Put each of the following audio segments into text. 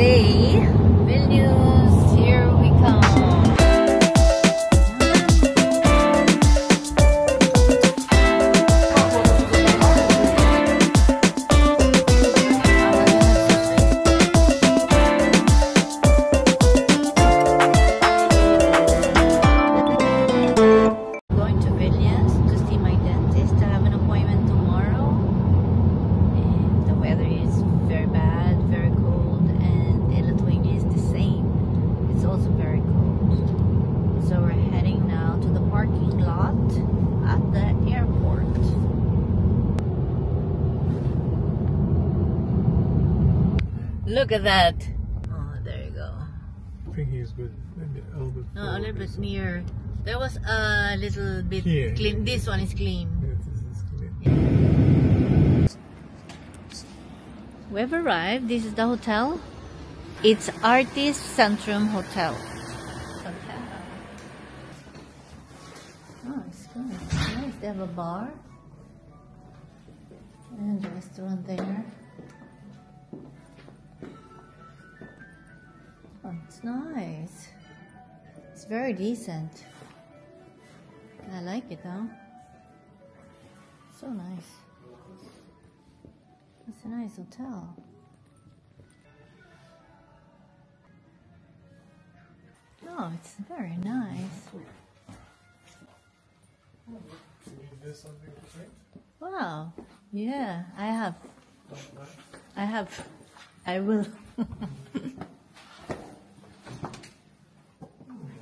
day. Vilnius, here we come. Going to Vilnius to see my dentist. I have an appointment tomorrow. And the weather is very bad, very cold, and in Lithuania is the same. It's also very cold. So we're heading now to the parking lot at the airport. Look at that. Oh, there you go. I think he's good. Maybe a little bit. No, a little bit near. There was a little bit Here. clean. This one is clean. Yeah, this is clean. We've arrived. This is the hotel. It's Artist Centrum Hotel. Oh, it's good. It's nice. They have a bar and a restaurant there. Oh, it's nice. It's very decent. I like it, though. So nice. It's a nice hotel. Oh, it's very nice. Is something to drink? Wow. Yeah, I have. I will.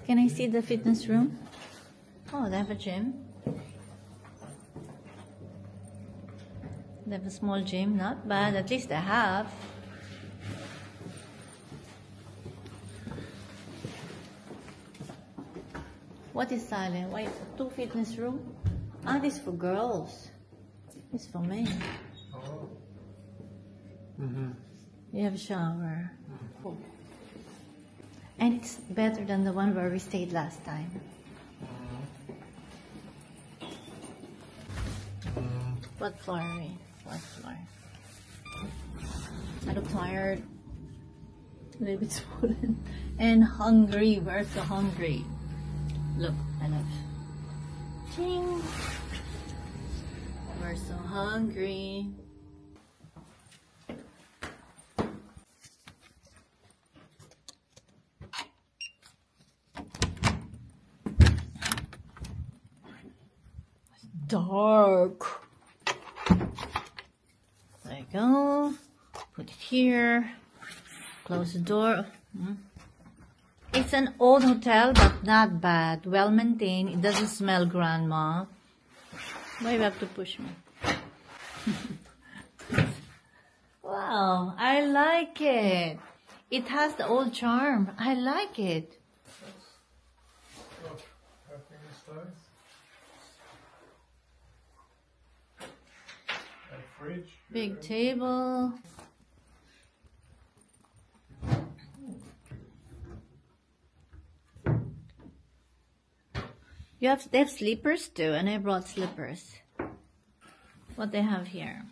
Can I see the fitness room? Oh, they have a gym. They have a small gym. Not bad. At least they have. What is silent? Wait, 2 fitness room? Ah, this is for girls. This is for men. Oh. You have a shower. And it's better than the one where we stayed last time. What floor are we? What floor? I look tired. A little bit swollen. And hungry. We're so hungry. Look, I love. Ching! We're so hungry. Dark. There you go. Put it here. Close the door. It's an old hotel, but not bad. Well maintained. It doesn't smell, Grandma. Why you have to push me? Wow, I like it. It has the old charm. I like it. Oh, I think it's nice. A fridge. Big table. They have slippers too, and I brought slippers. What they have here?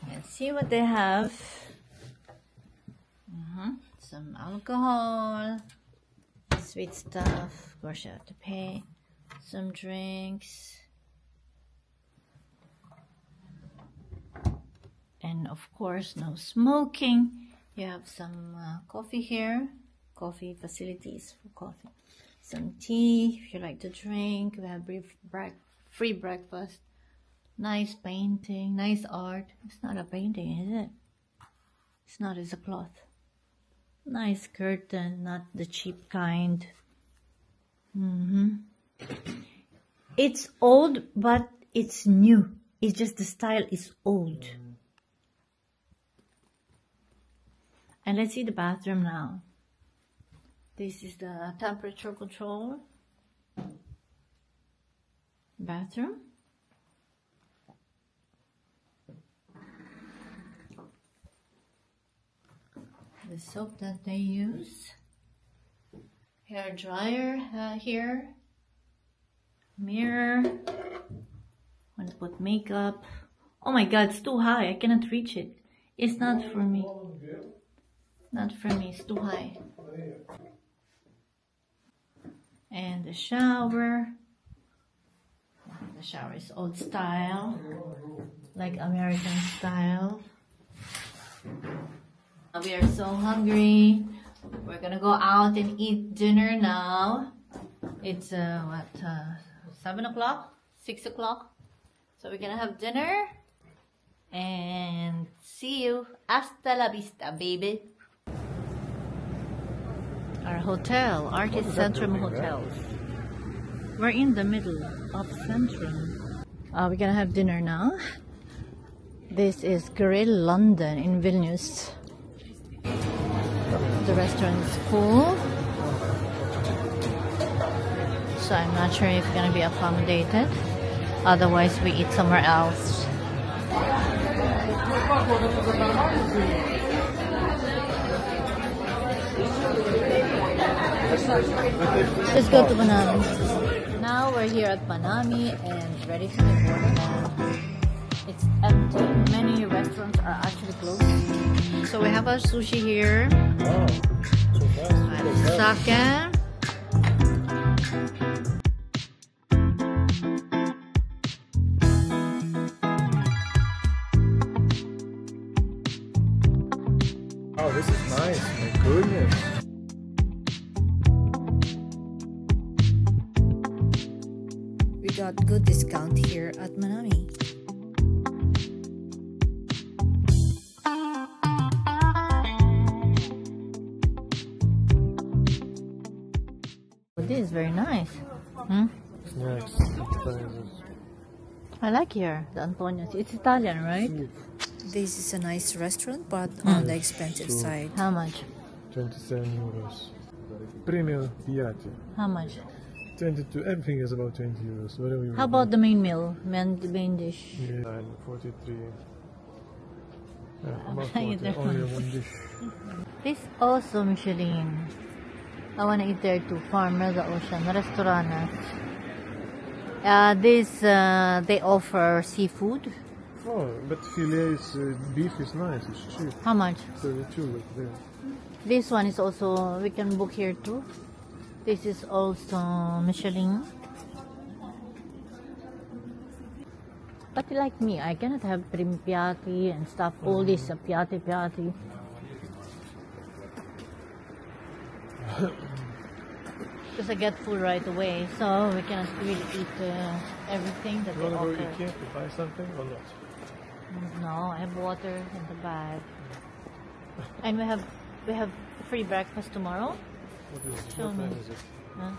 Let's see what they have. Some alcohol, sweet stuff. Of course, you have to pay. Some drinks. And of course, no smoking. You have some coffee here. Coffee facilities for coffee. Some tea if you like to drink. We have free breakfast. Nice painting. Nice art. It's not a painting, is it? It's not. It's a cloth. Nice curtain. Not the cheap kind. It's old, but it's new. It's just the style is old. And let's see the bathroom now. This is the temperature control bathroom. The soap that they use. Hair dryer here. Mirror. Want to put makeup. Oh my God, it's too high. I cannot reach it. It's not for me. Not for me, it's too high. And the shower. The shower is old style, like American style. We are so hungry. We're gonna go out and eat dinner now. It's 7 o'clock, 6 o'clock. So we're gonna have dinner and see you. Hasta la vista, baby. Our hotel, Artist Centrum Hotels. We're in the middle of Centrum. We're gonna have dinner now. This is Grill London in Vilnius. The restaurant is full, so I'm not sure if it's gonna be accommodated. Otherwise, we eat somewhere else. Let's go to Manami. Now we're here at Manami and ready to order. It's empty. Many restaurants are actually closed. So we have our sushi here. Oh, so fast. Sake. Oh, this is nice. My goodness. We got good discount here at Manami. This is very nice. Snacks. I like here, the Antonio's. It's Italian, right? This is a nice restaurant, but on the expensive side. How much? 27 euros. Premium piatti. How much? 22. Everything is about 20 euros. Whatever you How want. about the main meal, main dish? Yeah, 43. Yeah, about trying 40. it Only one dish. This also Michelin. I want to eat there too. Farmer the Ocean Restaurant. They offer seafood. Oh, but filet is, beef is nice. It's cheap. How much? 32 look there. This one is also, we can book here too. This is also Michelin. But like me, I cannot have prim piatti and stuff. All this piatti. Because I get full right away, so we cannot really eat everything that You they want to go offer. Ikea to buy something or not? No, I have water in the bag. And we have free breakfast tomorrow. Show What me. time is it? Huh?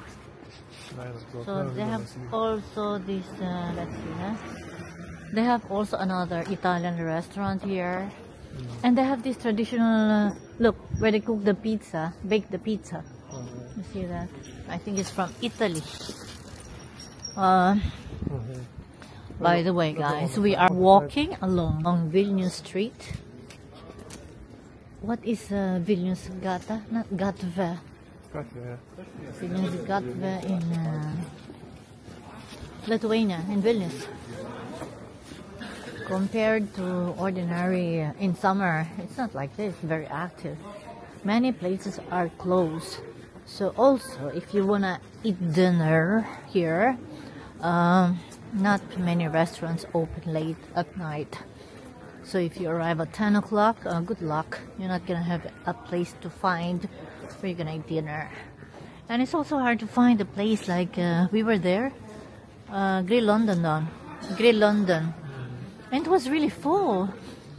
9 o'clock. So No, they we're have gonna sleep. also this, let's see, huh? They have also another Italian restaurant here. And they have this traditional, look, where they cook the pizza, bake the pizza. Oh, yeah. You see that? I think it's from Italy. Okay. By the way, guys, we are walking along Vilnius Street. What is Vilnius Gata? Not Gatve. Got there. Vilnius Gatve in Lithuania, in Vilnius. Compared to ordinary in summer, it's not like this, very active. Many places are closed. So also, if you wanna eat dinner here, not many restaurants open late at night. So if you arrive at 10 o'clock, good luck. You're not gonna have a place to find where you're gonna eat dinner. And it's also hard to find a place like, we were there, Grill London. And it was really full.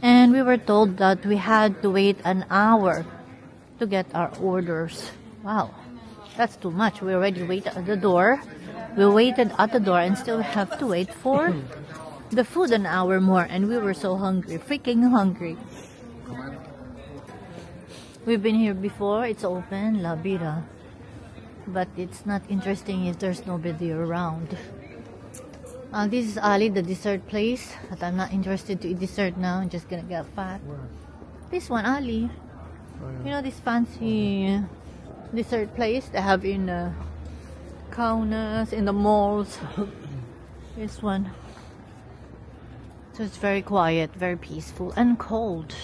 And we were told that we had to wait an hour to get our orders. Wow, that's too much. We already waited at the door. We waited at the door and still have to wait for the food an hour more. And we were so hungry, freaking hungry. We've been here before. It's open, La Bira. But it's not interesting if there's nobody around. This is Ali, the dessert place. But I'm not interested to eat dessert now. I'm just gonna get fat. Where? This one, Ali. Oh, yeah. You know this fancy dessert place they have in Kaunas, in the malls. This one. So it's very quiet, very peaceful, and cold.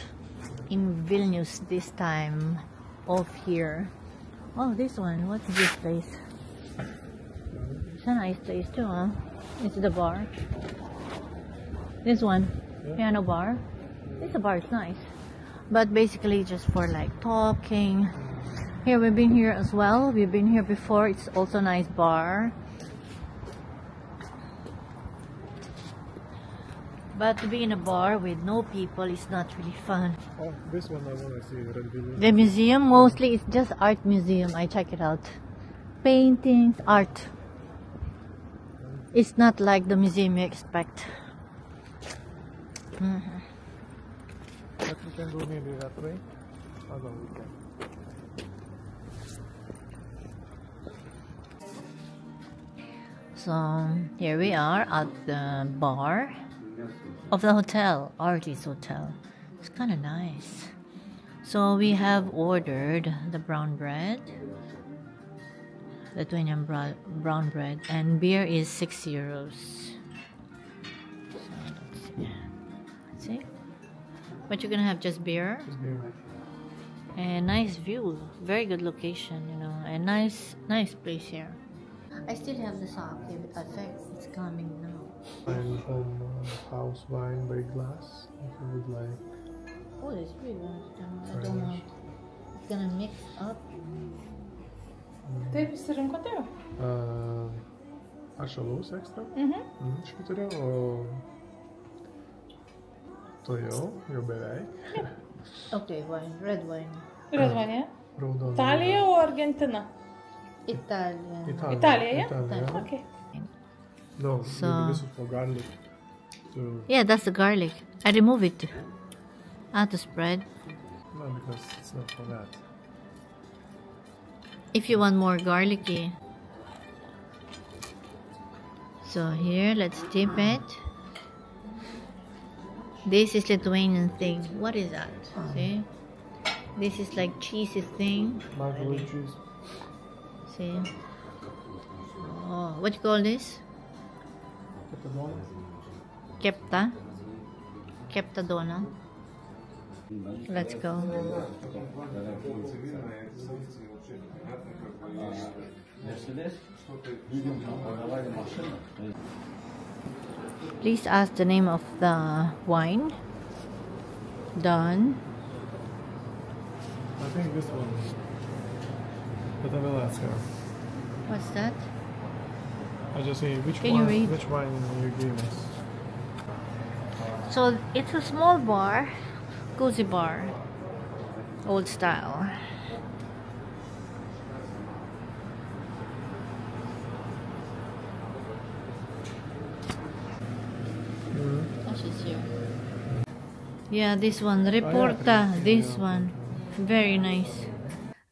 in Vilnius this time of here. Oh, this one. What's this place? It's a nice place too, huh? It's the bar. This one, piano bar. This bar is nice, but basically just for like talking. Here we've been here as well. We've been here before. It's also a nice bar. But to be in a bar with no people is not really fun. Oh, this one I want to see. Red Vilnius. The museum, mostly it's just art museum. I check it out. Paintings, art. It's not like the museum you expect. But we can go maybe that way. Although we can. So here we are at the bar of the hotel, Artist Hotel. It's kind of nice. So we have ordered the brown bread, Lithuanian brown bread, and beer is €6. So let's see. But you're gonna have just beer. Just beer. And nice view, very good location, you know, and nice place here. I still have the sake, but I think it's coming now. And house wine by glass. If you would like. Oh, it's really nice. I don't know. It's gonna mix up. Taip, išsirinkote jau? Aš alaus ekstra. Šituriu, o to jau beveik. Okay, wine, red wine. Red one, yeah? Raudona. Italija o Argentina? Italian. Italia, yeah? Italia. Okay. No, So- maybe this is for garlic. So, Yeah, that's the garlic. I remove it. To spread. no, because it's not for that. If you want more garlicky. So here, let's dip it. This is Lithuanian thing. What is that? See? This is like cheesy thing. Microwave cheese. See? Oh, what you call this? Kepta. Kepta dona. Let's go. Please ask the name of the wine. Done. I think this one. But I will ask her. What's that? I just say which Can you one? read? Which wine you gave us? So it's a small bar, cozy bar, old style. Oh, she's here. Yeah, this one, Reporta, this one, very nice.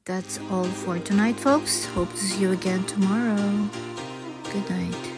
That's all for tonight, folks. Hope to see you again tomorrow. Good night.